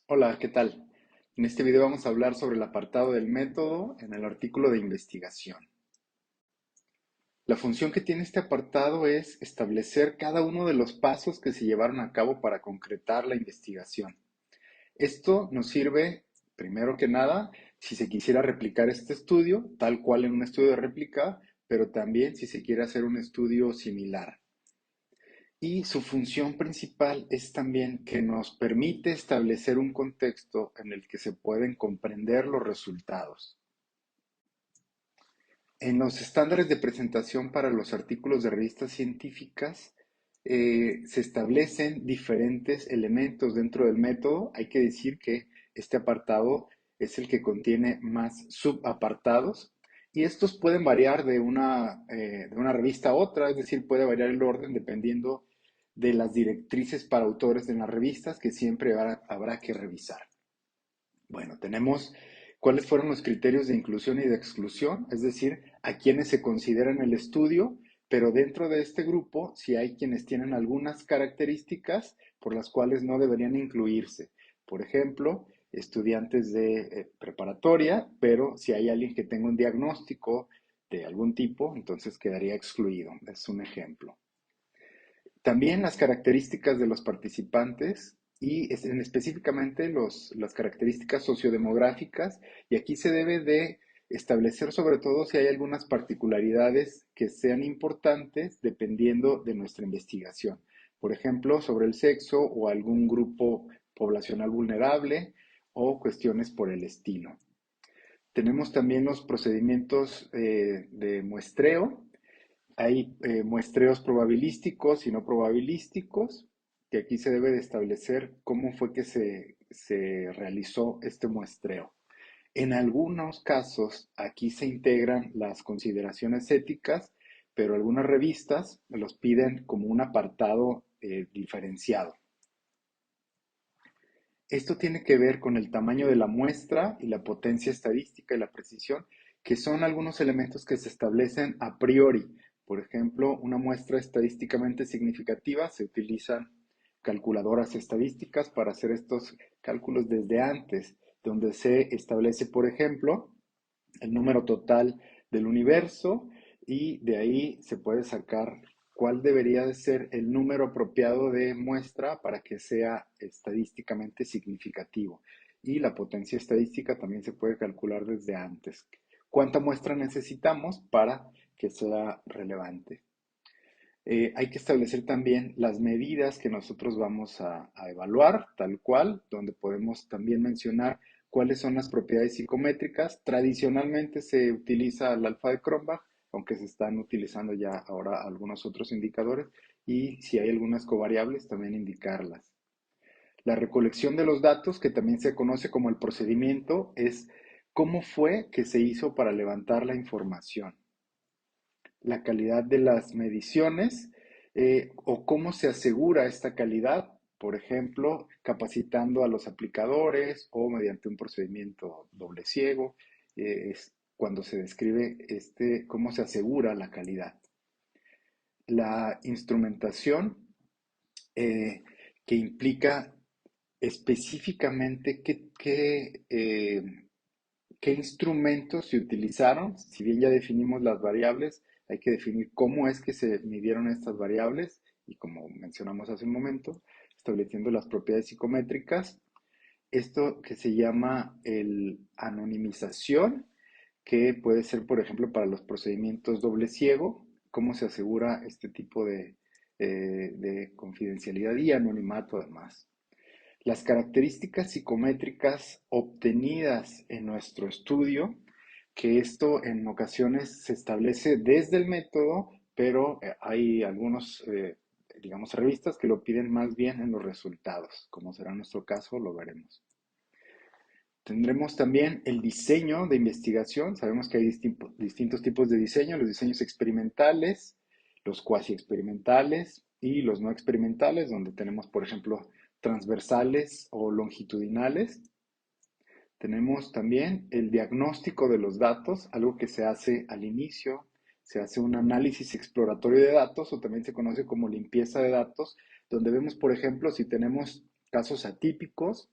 Hola, ¿qué tal? En este video vamos a hablar sobre el apartado del método en el artículo de investigación. La función que tiene este apartado es establecer cada uno de los pasos que se llevaron a cabo para concretar la investigación. Esto nos sirve, primero que nada, si se quisiera replicar este estudio, tal cual en un estudio de réplica, pero también si se quiere hacer un estudio similar. Y su función principal es también que nos permite establecer un contexto en el que se pueden comprender los resultados. En los estándares de presentación para los artículos de revistas científicas se establecen diferentes elementos dentro del método. Hay que decir que este apartado es el que contiene más subapartados y estos pueden variar de una revista a otra, es decir, puede variar el orden dependiendo de las directrices para autores en las revistas que siempre habrá que revisar. Bueno, tenemos cuáles fueron los criterios de inclusión y de exclusión, es decir, a quienes se consideran el estudio, pero dentro de este grupo si hay quienes tienen algunas características por las cuales no deberían incluirse. Por ejemplo, estudiantes de preparatoria, pero si hay alguien que tenga un diagnóstico de algún tipo, entonces quedaría excluido. Es un ejemplo. También las características de los participantes y específicamente las características sociodemográficas, y aquí se debe de establecer sobre todo si hay algunas particularidades que sean importantes dependiendo de nuestra investigación. Por ejemplo, sobre el sexo o algún grupo poblacional vulnerable o cuestiones por el estilo. Tenemos también los procedimientos de muestreo. Hay muestreos probabilísticos y no probabilísticos, que aquí se debe de establecer cómo fue que se realizó este muestreo. En algunos casos, aquí se integran las consideraciones éticas, pero algunas revistas los piden como un apartado diferenciado. Esto tiene que ver con el tamaño de la muestra y la potencia estadística y la precisión, que son algunos elementos que se establecen a priori. Por ejemplo, una muestra estadísticamente significativa, se utilizan calculadoras estadísticas para hacer estos cálculos desde antes, donde se establece, por ejemplo, el número total del universo y de ahí se puede sacar cuál debería de ser el número apropiado de muestra para que sea estadísticamente significativo. Y la potencia estadística también se puede calcular desde antes. ¿Cuánta muestra necesitamos para que sea relevante? Hay que establecer también las medidas que nosotros vamos a evaluar, tal cual, donde podemos también mencionar cuáles son las propiedades psicométricas. Tradicionalmente se utiliza el alfa de Cronbach, aunque se están utilizando ya ahora algunos otros indicadores, y si hay algunas covariables, también indicarlas. La recolección de los datos, que también se conoce como el procedimiento, es cómo fue que se hizo para levantar la información, la calidad de las mediciones o cómo se asegura esta calidad, por ejemplo, capacitando a los aplicadores o mediante un procedimiento doble ciego, es cuando se describe cómo se asegura la calidad. La instrumentación eh, que implica específicamente qué instrumentos se utilizaron. Si bien ya definimos las variables, hay que definir cómo es que se midieron estas variables y como mencionamos hace un momento, estableciendo las propiedades psicométricas. Esto que se llama el anonimización, que puede ser, por ejemplo, para los procedimientos doble ciego, cómo se asegura este tipo de confidencialidad y anonimato además. Las características psicométricas obtenidas en nuestro estudio, que esto en ocasiones se establece desde el método, pero hay algunos, digamos, revistas que lo piden más bien en los resultados. Como será nuestro caso, lo veremos. Tendremos también el diseño de investigación. Sabemos que hay distintos tipos de diseño, los diseños experimentales, los cuasi experimentales y los no experimentales, donde tenemos, por ejemplo, transversales o longitudinales. Tenemos también el diagnóstico de los datos, algo que se hace al inicio. Se hace un análisis exploratorio de datos o también se conoce como limpieza de datos, donde vemos, por ejemplo, si tenemos casos atípicos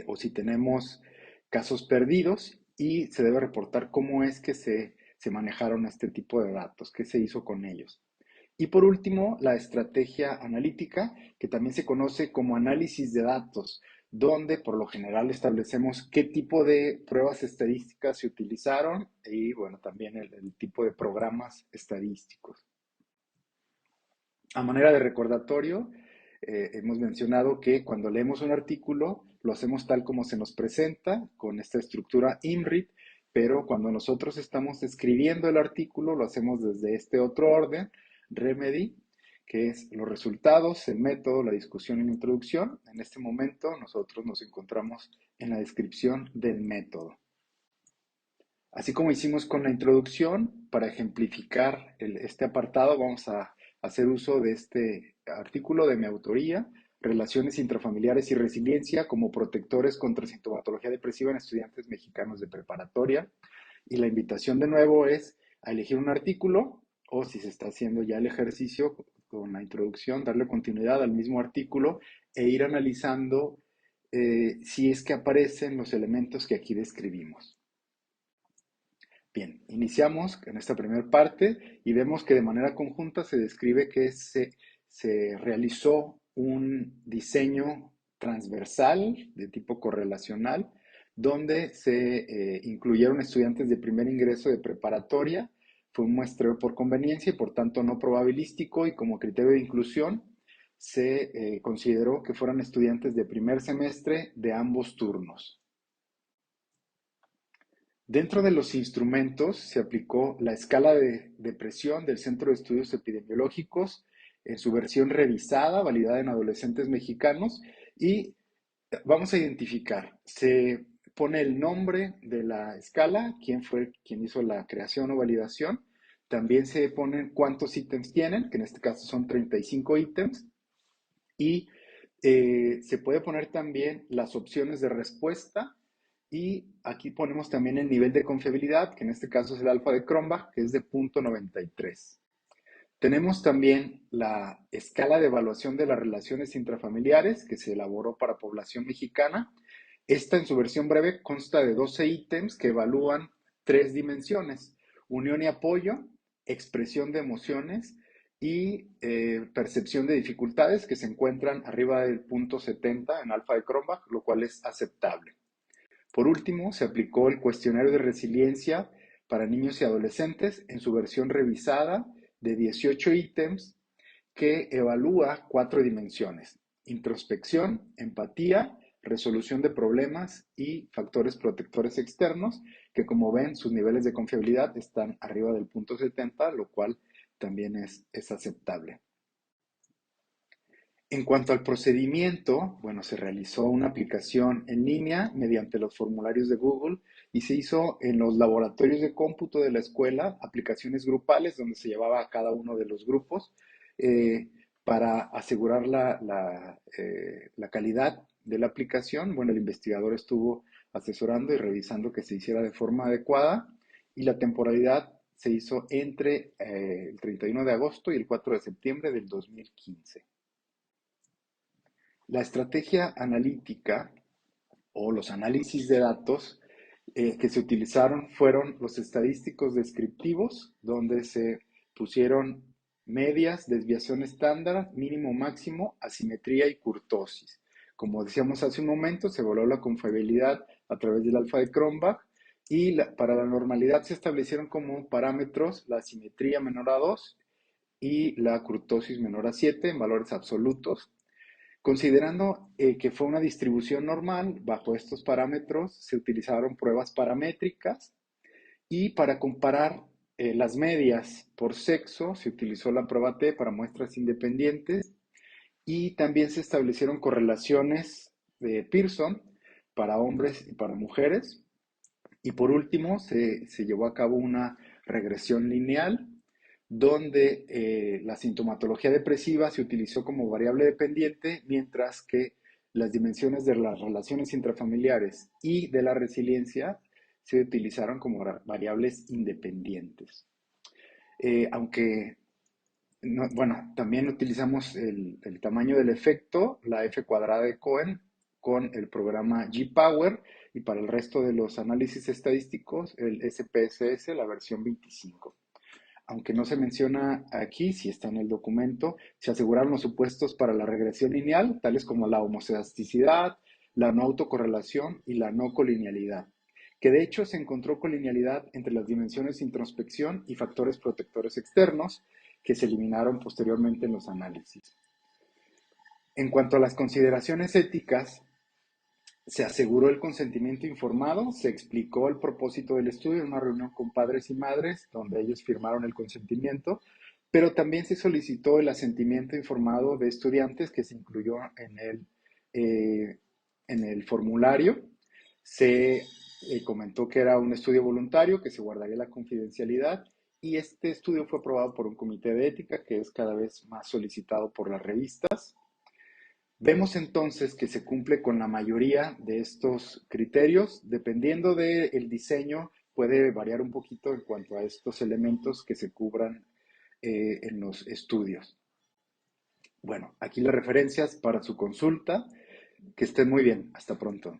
o si tenemos casos perdidos y se debe reportar cómo es que se manejaron este tipo de datos, qué se hizo con ellos. Y por último, la estrategia analítica, que también se conoce como análisis de datos, donde por lo general establecemos qué tipo de pruebas estadísticas se utilizaron y, bueno, también el tipo de programas estadísticos. A manera de recordatorio, hemos mencionado que cuando leemos un artículo lo hacemos tal como se nos presenta, con esta estructura IMRIT, pero cuando nosotros estamos escribiendo el artículo lo hacemos desde este otro orden, Remedy, que es los resultados, el método, la discusión y la introducción. En este momento nosotros nos encontramos en la descripción del método. Así como hicimos con la introducción, para ejemplificar este apartado, vamos a hacer uso de este artículo de mi autoría, Relaciones intrafamiliares y resiliencia como protectores contra sintomatología depresiva en estudiantes mexicanos de preparatoria. Y la invitación de nuevo es a elegir un artículo o si se está haciendo ya el ejercicio con la introducción, darle continuidad al mismo artículo e ir analizando si es que aparecen los elementos que aquí describimos. Bien, iniciamos en esta primera parte y vemos que de manera conjunta se describe que se realizó un diseño transversal de tipo correlacional donde se incluyeron estudiantes de primer ingreso de preparatoria. Fue un muestreo por conveniencia y por tanto no probabilístico y como criterio de inclusión se consideró que fueran estudiantes de primer semestre de ambos turnos. Dentro de los instrumentos se aplicó la escala de depresión del Centro de Estudios Epidemiológicos en su versión revisada, validada en adolescentes mexicanos, y vamos a identificar, se pone el nombre de la escala, quién fue quien hizo la creación o validación, también se ponen cuántos ítems tienen, que en este caso son 35 ítems, y se puede poner también las opciones de respuesta y aquí ponemos también el nivel de confiabilidad, que en este caso es el alfa de Cronbach, que es de 0.93. Tenemos también la escala de evaluación de las relaciones intrafamiliares que se elaboró para población mexicana. Esta en su versión breve consta de 12 ítems que evalúan tres dimensiones: unión y apoyo, expresión de emociones y percepción de dificultades, que se encuentran arriba del punto 70 en alfa de Cronbach, lo cual es aceptable. Por último, se aplicó el cuestionario de resiliencia para niños y adolescentes en su versión revisada de 18 ítems que evalúa cuatro dimensiones: introspección, empatía, resolución de problemas y factores protectores externos, que como ven sus niveles de confiabilidad están arriba del punto 70, lo cual también es aceptable. En cuanto al procedimiento, bueno, se realizó una aplicación en línea mediante los formularios de Google y se hizo en los laboratorios de cómputo de la escuela, aplicaciones grupales donde se llevaba a cada uno de los grupos eh, para asegurar la calidad de la aplicación. Bueno, el investigador estuvo asesorando y revisando que se hiciera de forma adecuada y la temporalidad se hizo entre el 31 de agosto y el 4 de septiembre del 2015. La estrategia analítica o los análisis de datos que se utilizaron fueron los estadísticos descriptivos, donde se pusieron medias, desviación estándar, mínimo, máximo, asimetría y kurtosis. Como decíamos hace un momento, se evaluó la confiabilidad a través del alfa de Cronbach y para la normalidad se establecieron como parámetros la asimetría menor a 2 y la kurtosis menor a 7 en valores absolutos. Considerando que fue una distribución normal, bajo estos parámetros se utilizaron pruebas paramétricas y para comparar las medias por sexo se utilizó la prueba T para muestras independientes y también se establecieron correlaciones de Pearson para hombres y para mujeres. Y por último, se llevó a cabo una regresión lineal donde la sintomatología depresiva se utilizó como variable dependiente, mientras que las dimensiones de las relaciones intrafamiliares y de la resiliencia se utilizaron como variables independientes. Aunque, bueno, también utilizamos el tamaño del efecto, la F cuadrada de Cohen, con el programa G-Power y para el resto de los análisis estadísticos el SPSS, la versión 25. Aunque no se menciona aquí, si está en el documento, se aseguraron los supuestos para la regresión lineal, tales como la homocedasticidad, la no autocorrelación y la no colinealidad, que de hecho se encontró colinealidad entre las dimensiones introspección y factores protectores externos, que se eliminaron posteriormente en los análisis. En cuanto a las consideraciones éticas, se aseguró el consentimiento informado, se explicó el propósito del estudio en una reunión con padres y madres, donde ellos firmaron el consentimiento, pero también se solicitó el asentimiento informado de estudiantes que se incluyó eh, en el formulario. Se comentó que era un estudio voluntario, que se guardaría la confidencialidad y este estudio fue aprobado por un comité de ética que es cada vez más solicitado por las revistas. Vemos entonces que se cumple con la mayoría de estos criterios. Dependiendo del diseño, puede variar un poquito en cuanto a estos elementos que se cubran en los estudios. Bueno, aquí las referencias para su consulta. Que estén muy bien. Hasta pronto.